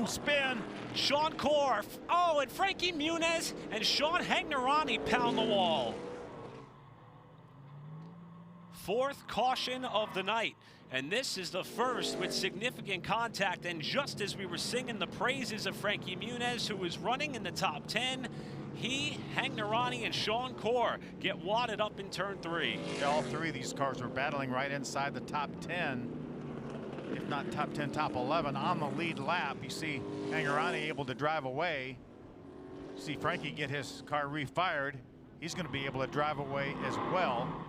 Awesome spin. Sean Corr, oh, and Frankie Muniz and Sean Hagnerani pound the wall. Fourth caution of the night, and this is the first with significant contact. And just as we were singing the praises of Frankie Muniz, who was running in the top 10, he, Hagnerani, and Sean Corr get wadded up in turn 3. Yeah, all three of these cars were battling right inside the top 10, if not top 10, top 11 on the lead lap. You see Hagnerani able to drive away. See Frankie get his car refired. He's going to be able to drive away as well.